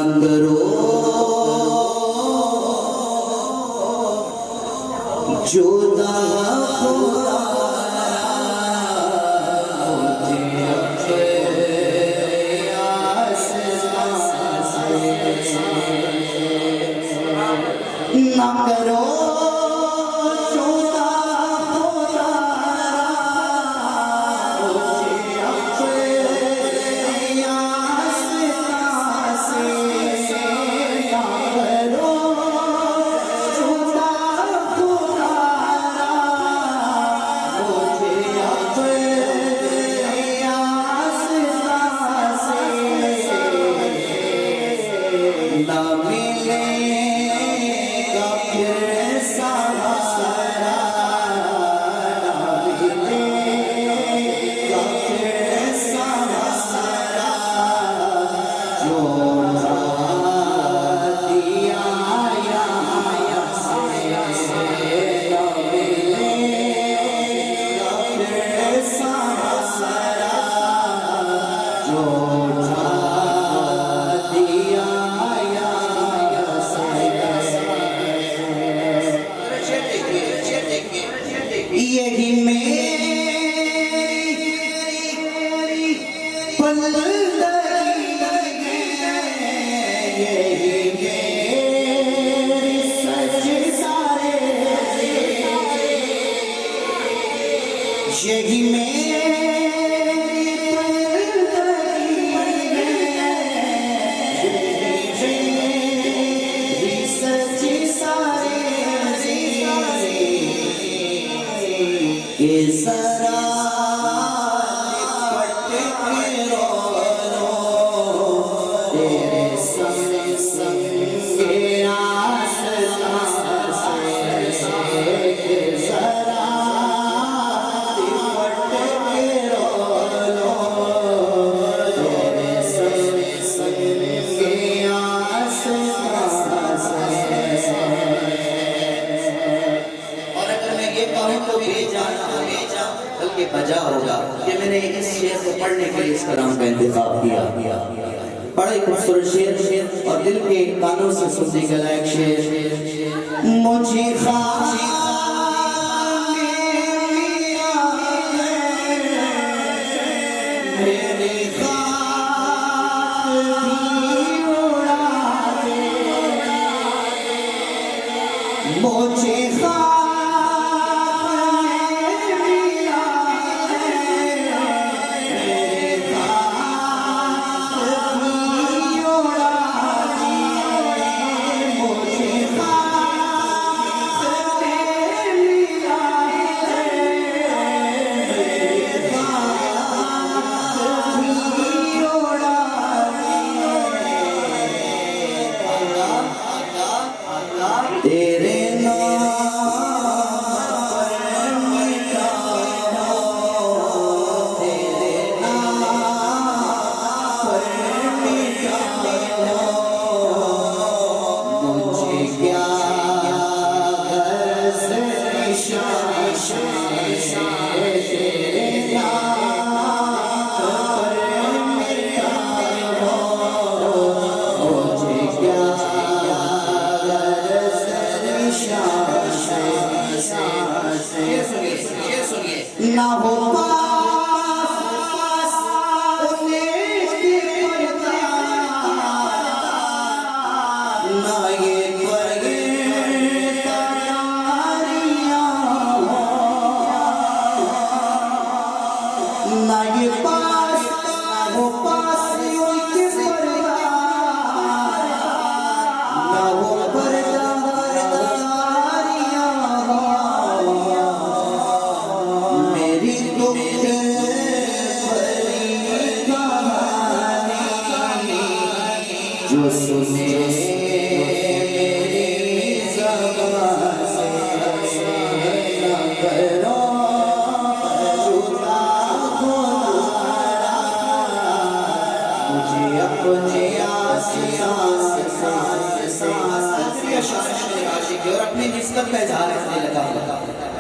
करो जुदा खुदा ना करो जुदा खुदा यही मेरी बंदगी यही मेरी सच सारे यही मेरी बंदगी सच सारे के सरा लिपट के रो तेरे संग संगे आसमां से के सरा लिपट के रो तेरे संग संगे आसमां से। और अगर मैं ये कहूँ तो बल्कि बजा होगा कि मैंने इस शेर को पढ़ने के लिए इस कलाम का इंतखाब किया। बड़ा ही खूबसूरत शेर और दिल के कानों से सुनने के लायक शेर। मुझे तेरे ना हो पास ना ये ना ये पास हो पास ना हो मेरी दुख जो सुने मेरी ज़बान से ना करो जुदा खुदा मुझे अपने आसियाँ और अपनी निस्बत का इज़हार करने लगा।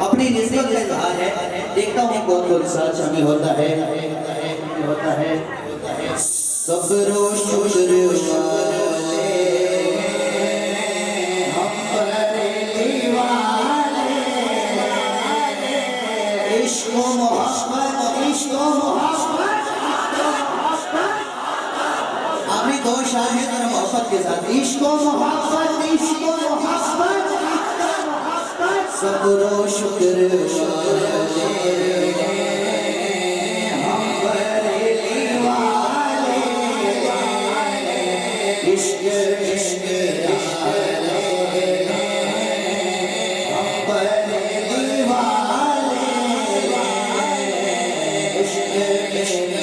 अपनी निस्बत का इज़हार है। देखता हूँ कौन कौन सा शामिल होता है सब्र शुक्र वाले दो शाहिद और मोहब्बत के साथ इश्क व मोहब्बत सब्र व शुक्र हम बरेली वाले इश्क इश्क हम बरेली वाले इश्क इश्क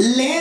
ले